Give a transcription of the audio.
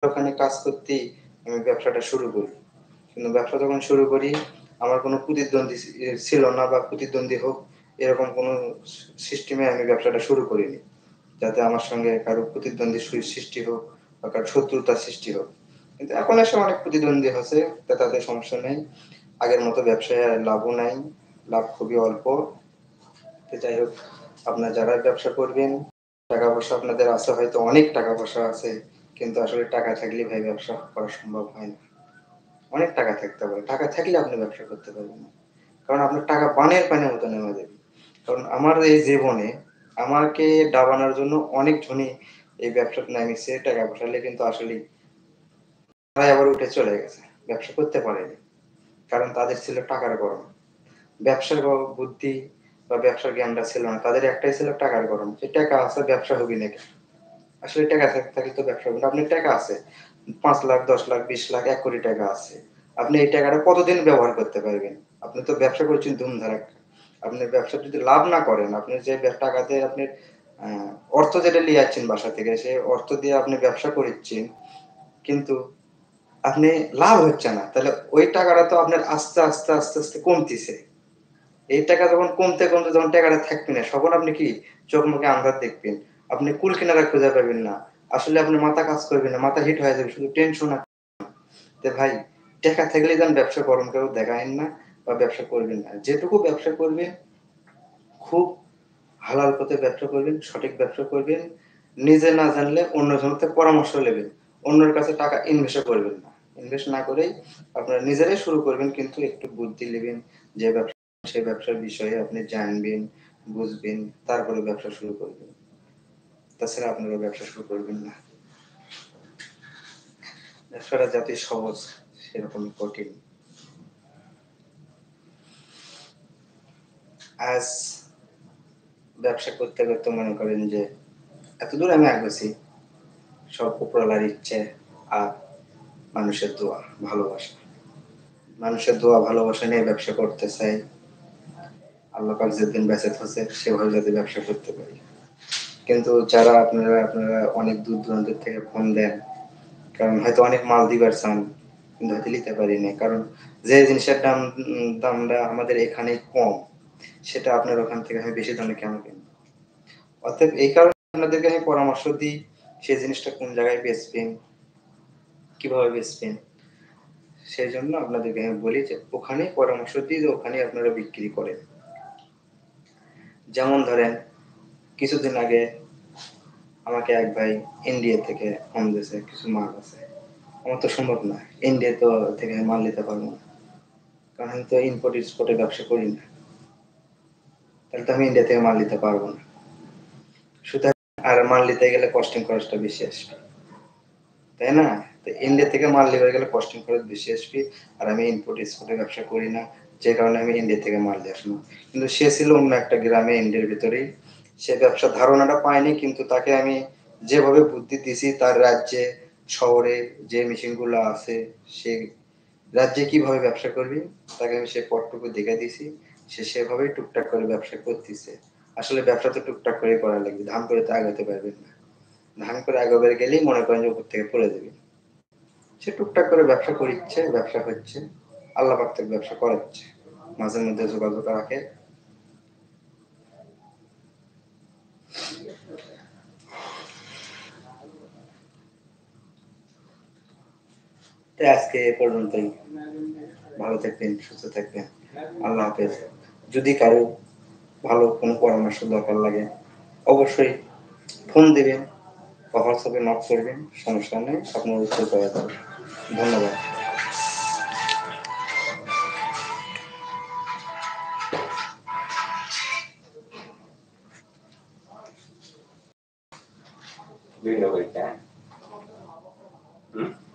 ওখানে কাজ করতেই আমি ব্যবসাটা শুরু করি। কিন্তু ব্যবসা যখন শুরু করি, আমার কোনো প্রতিদ্বন্দ্বী ছিল না বা প্রতিদ্বন্দ্বী হোক, এরকম কোনো সিস্টেমে আমি ব্যবসাটা শুরু করিনি। যাতে আমার সঙ্গে কারো প্রতিদ্বন্দ্বী সৃষ্টি হোক বা কারো শত্রুতার সৃষ্টি হোক। কিন্তু এখন এসে অনেক প্রতিদ্বন্দ্বী হচ্ছে, তাতে সমস্যা নেই। আগের মতো ব্যবসায় আর লাভও নাই, লাভ খুবই অল্প। তো যাই হোক, আপনারা যারা ব্যবসা করবেন, টাকা-পয়সা আপনাদের আছে, হয়তো অনেক টাকা-পয়সা আছে, কিন্তু আসলে টাকা থাকলেই ভাই ব্যবসা করা সম্ভব হয় না। অনেক টাকা থাকতে হবে। টাকা থাকলে আপনি ব্যবসা করতে পারবেন না। কারণ আপনার টাকা বানের পানির মতো নেমে যাবে। কারণ আমার এই জীবনে আমাকে ডাবানোর জন্য অনেক জনই এই ব্যবসাতে নামিয়েছে, টাকা পয়সা হলে কিন্তু আসলেই তারাই আবার উঠে চলে গেছে। ব্যবসা করতে পারেনি। কারণ তাদের ছিল টাকার গরম। ব্যবসার বুদ্ধি বা ব্যবসার জ্ঞানটা ছিল না। তাদের একটাই ছিল টাকার গরম। যে টাকা আছে, ব্যবসা হবে নাকি? আসলে টাকা থাকলে তো ব্যবসা হবে না। আপনার টাকা আছে। ৫ লাখ, ১০ লাখ, ২০ লাখ, ১ কোটি টাকা আছে। আপনি এই টাকাটা কতদিন ব্যবহার করতে পারবেন? আপনি তো ব্যবসা করছেন ধুমধারাক্কা। আপনি ব্যবসা যদি লাভ না করেন, আপনি যে টাকাতে আপনি আ অর্থ যেটা লিয়ে যাচ্ছেন বাসা থেকে, সেই অর্থ দিয়ে আপনি ব্যবসা করিচ্ছেন, কিন্তু আপনি লাভ হচ্ছে না। তাহলে ওই টাকাটা তো আপনার আস্তে আস্তে কমতিছে। এই টাকা যখন কমতে যখন টাকাটা থাকবে না, তখন আপনি কি চোখ মুখে আন্ধার দেখবেন। আপনি কুল কিনারা খুঁজে পাবেন না। আসলে আপনার মাথা কাজ করবে না। মাথা হিট হয়ে যাবে। শুধু টেনশন আর তো ভাই, টাকা থাকলেই যেন ব্যবসা করেন, কেউ দেখায়েন না বা ব্যবসা করবেন না। যেটুকু ব্যবসা করবেন, খুব হালাল পথে ব্যবসা করবেন, সঠিক ব্যবসা করবেন। নিজে না জানলে অন্যজনের থেকে পরামর্শ নেবেন। অন্যের কাছে টাকা ইনভেস্ট করবেন না। ইনভেস্ট না করেই আপনারা নিজেরাই শুরু করবেন, কিন্তু একটু বুদ্ধি নেবেন। যে ব্যবসা, সেই ব্যবসার বিষয়ে আপনি জানবেন, বুঝবেন, তারপরে ব্যবসা শুরু করবেন। তাছাড়া আপনারা ব্যবসা শুরু করবেন না। ব্যবসাটা যতই সহজ, সেরকমই কঠিন। আজ ব্যবসা করতে মনে করেন যে এতদূর আমি আগাছি, সব উপরওয়ালার ইচ্ছে আর মানুষের দোয়া, ভালোবাসা। মানুষের দোয়া, ভালোবাসা নিয়ে ব্যবসা করতে চাই। আল্লাহ পাক যেদিন বেঁচে থাকছে, সেভাবে যাতে ব্যবসা করতে পারি। কিন্তু যারা আপনারা অনেক দূর-দূরান্ত থেকে ফোন দেন, কারণ হয়তো অনেক মাল দিবার চান, কিন্তু হয়তো নিতে পারি নাই। কারণ যে জিনিসের দামটা আমাদের এখানে কম, সেটা আপনার ওখান থেকে আমি বেশি দামে কেন কিনবো? অতএব এই কারণে আপনাদেরকে আমি পরামর্শ দিই, সেই জিনিসটা কোন জায়গায় বেচবেন, কিভাবে বেচবেন। সেজন্য আপনাদেরকে আমি বলি যে ওখানেই পরামর্শ দিই, যে ওখানেই আপনারা বিক্রি করেন। যেমন ধরেন, কিছুদিন আগে আমাকে এক ভাই ইন্ডিয়া থেকে ফোন দিয়েছে, কিছু মাল আছে। আমার তো সম্ভব না। ইন্ডিয়া তো থেকে মাল নিতে পারবো না। কারণ আমি তো ইম্পোর্ট এক্সপোর্টের ব্যবসা করি না। তাহলে তো আমি ইন্ডিয়া থেকে মাল নিতে পারবো না। সুতরাং আর মাল নিতে গেলে কস্টিং খরচটা বেশি আসবে। তাই না? তো ইন্ডিয়া থেকে মাল নিতে গেলে কস্টিং খরচ বেশি আসবে। আর আমি ইম্পোর্ট এক্সপোর্টের ব্যবসা করি না। যে কারণে আমি ইন্ডিয়া থেকে মাল নিয়ে আসবো। কিন্তু সে ছিল অন্য একটা গ্রামে ইন্ডিয়ার ভিতরেই। সে ব্যবসার ধারণাটা পায়নি, কিন্তু তাকে আমি যেভাবে বুদ্ধি দিছি, তার রাজ্যে, শহরে যে মেশিনগুলো আছে, সে রাজ্যে কিভাবে ব্যবসা করবে, তাকে আমি সে পথটুকু দেখে দিছি। সে সেভাবেই টুকটাক করে ব্যবসা করতেছে। আসলে ব্যবসা তো টুকটাক করে করা লাগবে। ধাম করে তো আগাতে পারবেন না। ধাম করে আগাবার গেলেই মনে করেন যে উপর থেকে পড়ে যাবে। সে টুকটাক করে ব্যবসা করিচ্ছে, ব্যবসা হচ্ছে। আল্লাহ পাক তাকে ব্যবসা করাচ্ছে। মাঝে মধ্যে যোগাযোগ রাখে। তো আজকে এ পর্যন্তই। ভালো থাকবেন, সুস্থ থাকবেন। আল্লাহ হাফেজ। যদি কারো ভালো কোনো পরামর্শ দরকার লাগে, অবশ্যই ফোন দিবেন বা হোয়াটসঅ্যাপে নক করবেন। সমস্যা নেই, আপনার উত্তর পাওয়া যাবে। ধন্যবাদ। Do you know what it can? Hmm?